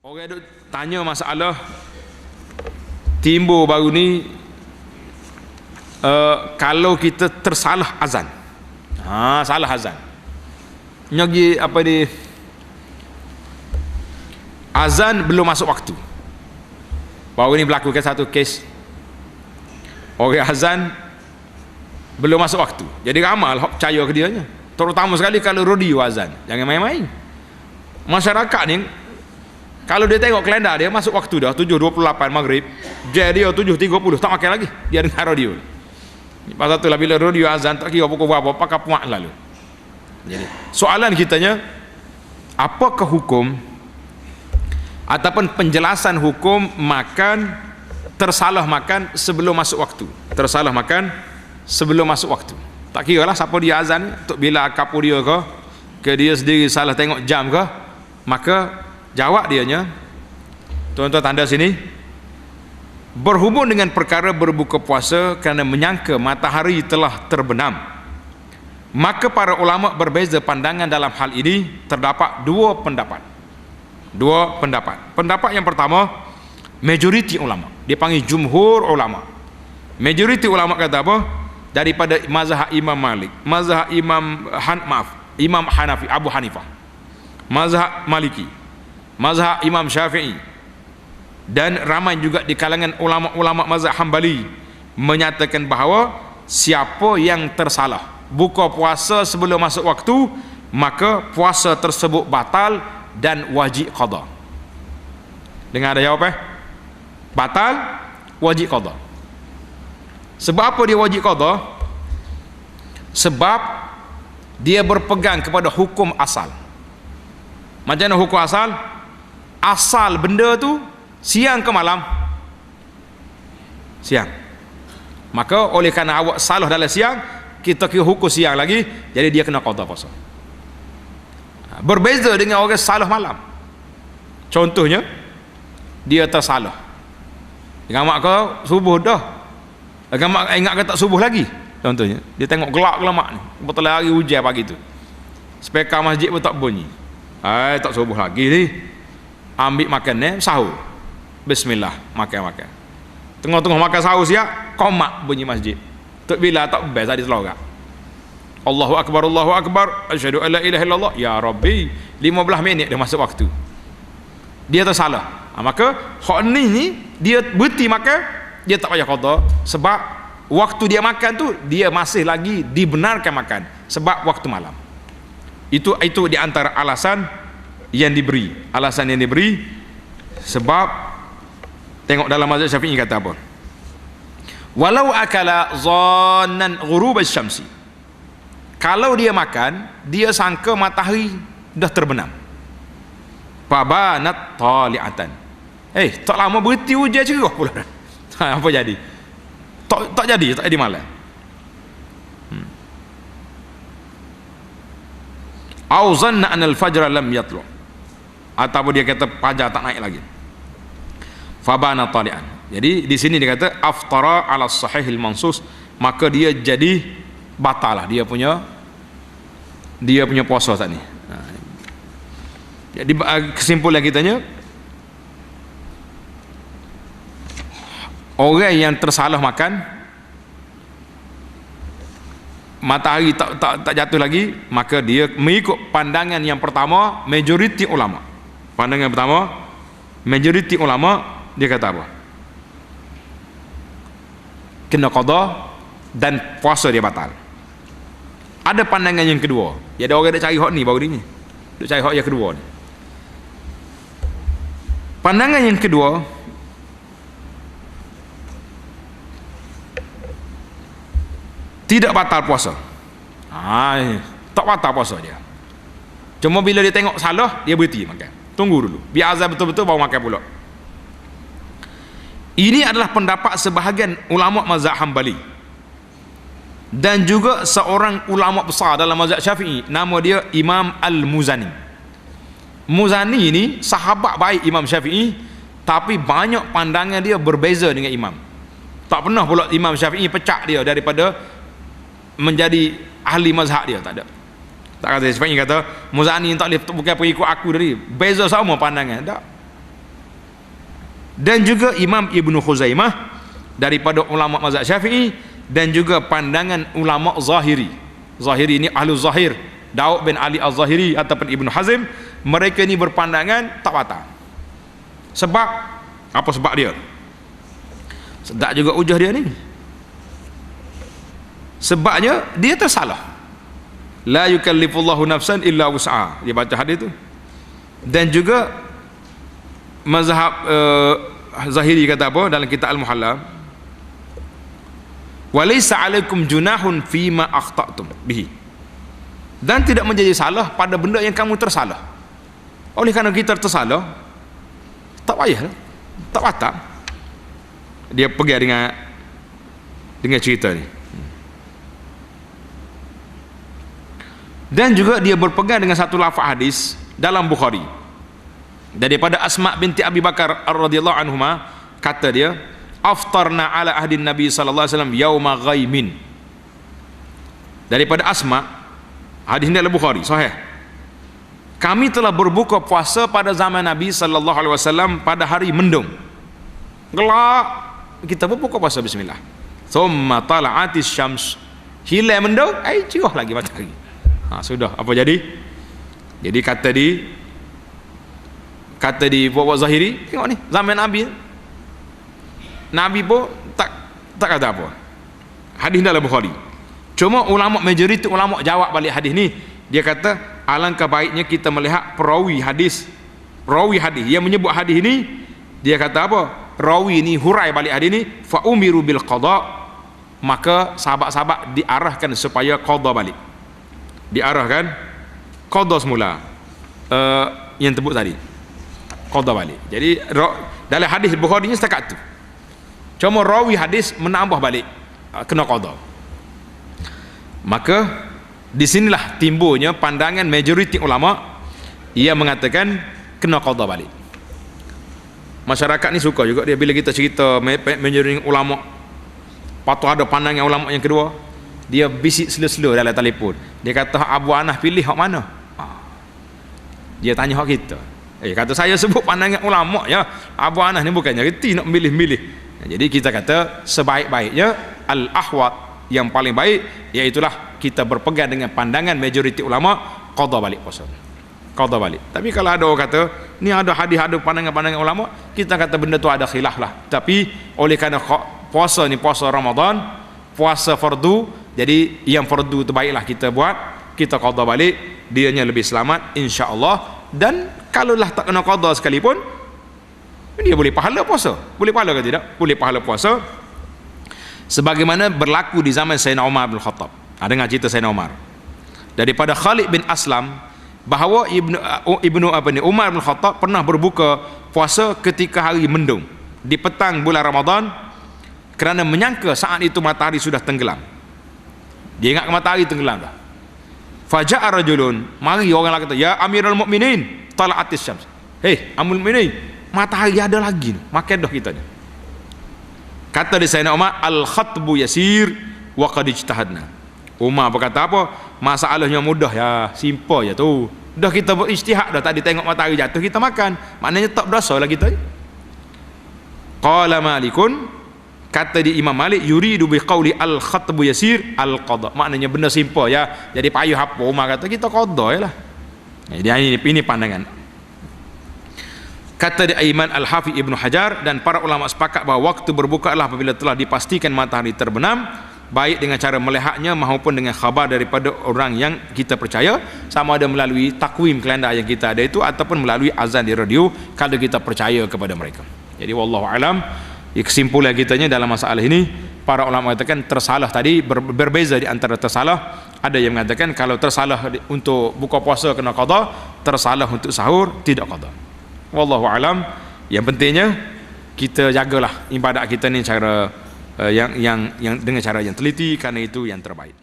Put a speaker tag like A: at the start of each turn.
A: Orang duk tanya masalah timbul baru ni, kalau kita tersalah azan, salah azan, nyagi apa ni, azan belum masuk waktu. Baru ni berlaku ke satu kes, orang azan belum masuk waktu, jadi ramal hok percaya ke dia nya, terutama sekali kalau radio azan. Jangan main-main. Masyarakat ni kalau dia tengok kalender dia masuk waktu dah 7.28 maghrib, jadi dia 7.30 tak makan lagi, dia dengar radio. Pasal itulah bila radio azan tak kira pukul berapa, pakai puak lalu. Jadi soalan kitanya, apakah hukum ataupun penjelasan hukum makan tersalah makan sebelum masuk waktu? Tersalah makan sebelum masuk waktu. Tak kira lah siapa dia azan, untuk bila kapur dia ke dia sendiri salah tengok jam ke, maka jawab dianya, tuan-tuan tanda sini, berhubung dengan perkara berbuka puasa kerana menyangka matahari telah terbenam, maka para ulama berbeza pandangan dalam hal ini. Terdapat dua pendapat. Pendapat yang pertama, majoriti ulama, dipanggil jumhur ulama. Majoriti ulama kata apa? Daripada mazhab Imam Malik, mazhab Imam Hanafi, Abu Hanifah, mazhab Maliki, mazhab Imam Syafi'i, dan ramai juga di kalangan ulama-ulama mazhab Hambali menyatakan bahawa siapa yang tersalah buka puasa sebelum masuk waktu, maka puasa tersebut batal dan wajib qada. Dengar ada jawab batal, wajib qada. Sebab apa dia wajib qada? Sebab dia berpegang kepada hukum asal. Macam mana hukum asal? Asal benda tu siang ke malam? Siang. Maka oleh kerana awak salah dalam siang, kita kira hukum siang lagi, jadi dia kena qada puasa. Berbeza dengan orang salah malam. Contohnya, dia tersalah dengan mak kau subuh dah, dengan mak ingat ke tak subuh lagi. Contohnya, dia tengok gelap mak ni, betul hari hujan pagi tu, speaker masjid pun tak bunyi, tak subuh lagi ni. Ambil makan sahur, bismillah, makan. Tengah-tengah makan sahur siap, qomat bunyi masjid. Tok bila tak best di selorak. Allahu akbar, asyhadu alla ilaha illallah, ya rabbi. 15 minit dah masuk waktu. Dia tersalah. Maka hak ni dia berhenti makan, dia tak payah qada, sebab waktu dia makan tu dia masih lagi dibenarkan makan sebab waktu malam. Itu di antara alasan yang diberi. Sebab tengok dalam mazhab Syafi'i kata apa? Walau akala zannan ghurub asy-syamsi. Kalau dia makan, dia sangka matahari dah terbenam. Fabanat tali'atan. Tak lama berhenti hujan cerah pula. Apa jadi? Tak jadi malam. Au zanna anal fajr lam yatlu. Ataupun dia kata fajar tak naik lagi. Fabana tali'an. Jadi di sini dia kata aftara ala sahihil mansus, maka dia jadi batal lah dia punya puasa saat ni. Jadi kesimpulan kitanya, orang yang tersalah makan, matahari tak jatuh lagi, maka dia mengikut pandangan yang pertama, majoriti ulama. Pandangan pertama, majoriti ulama, dia kata apa? Kena qada dan puasa dia batal. Ada pandangan yang kedua. Jadi orang dah cari hak ni baru ni. Dia cari hak yang kedua ni. Pandangan yang kedua, tidak batal puasa. Tak batal puasa dia. Cuma bila dia tengok salah, dia berhenti makan. Tunggu dulu, biar azan betul-betul baru makan pula. Ini adalah pendapat sebahagian ulama mazhab Hambali dan juga seorang ulama besar dalam mazhab Syafi'i, nama dia Imam Al-Muzani. Muzani ini sahabat baik Imam Syafi'i, tapi banyak pandangan dia berbeza dengan imam. Tak pernah pula Imam Syafi'i pecah dia daripada menjadi ahli mazhab dia, tak ada. Tak kata Syafi'i kata Muzani tak boleh, bukan pengikut aku tadi, beza sama pandangan, tak. dan juga Imam Ibnu Khuzaimah daripada ulama mazhab Syafi'i, dan juga pandangan ulama Zahiri. Zahiri ini ahlu Zahir, Daud bin Ali Az-Zahiri ataupun Ibnu Hazm, mereka ni berpandangan tak batal. Sebab apa sebab dia? Sedap juga ujah dia ni. Sebabnya dia tersalah. La yukallifullahu nafsan illa wus'aha. Dia baca hadis tu. Dan juga mazhab Zahiri kata apa dalam kitab Al-Muhalla? Walaysa 'alaikum junahun fima akhta'tum bihi. Dan tidak menjadi salah pada benda yang kamu tersalah. Oleh kerana kita tersalah, tak payah, tak batal. Dia pergi dengan cerita ni. Dan juga dia berpegang dengan satu lafaz hadis dalam Bukhari daripada Asma binti Abi Bakar radhiyallahu anhuma, kata dia, aftarna ala ahdin Nabi sallallahu alaihi wasallam yauma ghaimin. Daripada Asma, hadis ini adalah Bukhari sahih, kami telah berbuka puasa pada zaman Nabi sallallahu alaihi wasallam pada hari mendung, gelap, kita berbuka puasa bismillah. Thumma tala'atis syams, hilang mendung, cerah lagi matahari. Sudah, apa jadi? Jadi kata di buat Zahiri, tengok ni zaman Nabi pun tak kata apa. Hadis dalam Bukhari. Cuma ulama, majoriti ulama jawab balik hadis ni. Dia kata alangkah baiknya kita melihat perawi hadis yang menyebut hadis ni. Dia kata apa? Rawi ni hurai balik hadis ni, fa umiru bil qada, maka sahabat-sahabat diarahkan supaya qada balik. Diarahkan qada semula yang sebut tadi, qada balik. Jadi dalam hadis Bukhari ni setakat tu, cuma rawi hadis menambah balik kena qada. Maka di sinilah timbulnya pandangan majoriti ulama yang mengatakan kena qada balik. Masyarakat ni suka juga dia bila kita cerita majoriti ulama, patut ada pandangan ulama yang kedua, dia bisik slow-slow dalam telefon. Dia kata Abu Anas pilih hak mana? Dia tanya hak kita. Kata saya sebut pandangan ulama ya. Abu Anas ni bukannya reti nak milih-milih. Jadi kita kata sebaik-baiknya al-ahwat, yang paling baik iaitulah kita berpegang dengan pandangan majoriti ulama, qada balik puasa. Qada balik. Tapi kalau ada orang kata ni ada hadis, ada pandangan-pandangan ulama, kita kata benda tu ada khilaf lah. Tapi oleh kerana puasa ni puasa Ramadan, puasa fardu, jadi yang fardu tu baiklah kita buat, kita qada balik, dianya lebih selamat insya-Allah. Dan kalaulah tak kena qada sekalipun, dia boleh pahala puasa. Boleh pahala ke tidak? Boleh pahala puasa. Sebagaimana berlaku di zaman Sayyidina Umar bin Khattab. Dengar cerita Sayyidina Umar daripada Khalid bin Aslam, bahawa Umar bin Khattab pernah berbuka puasa ketika hari mendung di petang bulan Ramadan, kerana menyangka saat itu matahari sudah tenggelam. Dia ingat matahari tenggelam dah. Faja'a rajulun, mari orang lain kata, ya Amirul Mukminin, tala'atis syams. Amirul Mukminin, matahari ada lagi ni, makan dah kita ni. Kata di Sayyidina Umar, al-khatbu yasir wa qad ijtahadna. Umar berkata apa? Masalahnya mudah ya, simple je tu. Dah kita berijtihad dah, tadi tengok matahari jatuh kita makan. Maknanya tak berasa lah kita. Qala Malikun, kata di Imam Malik, yuridu biqauli al-khatbu yasir al-qada. Maknanya benda simple ya. Jadi payah apa? Umar kata kita qada jelah. Jadi ini pandangan. Kata di Aiman Al-Hafiz Ibnu Hajar, dan para ulama sepakat bahawa waktu berbuka adalah apabila telah dipastikan matahari terbenam, baik dengan cara melihatnya maupun dengan khabar daripada orang yang kita percaya, sama ada melalui takwim kalender yang kita ada itu ataupun melalui azan di radio kalau kita percaya kepada mereka. Jadi wallahu alam, kesimpulan kitanya dalam masalah ini, para ulama mengatakan tersalah tadi berbeza di antara tersalah. Ada yang mengatakan kalau tersalah untuk buka puasa kena qada, tersalah untuk sahur tidak qada. Wallahu alam. Yang pentingnya kita jagalah ibadat kita ni cara yang dengan cara yang teliti, kerana itu yang terbaik.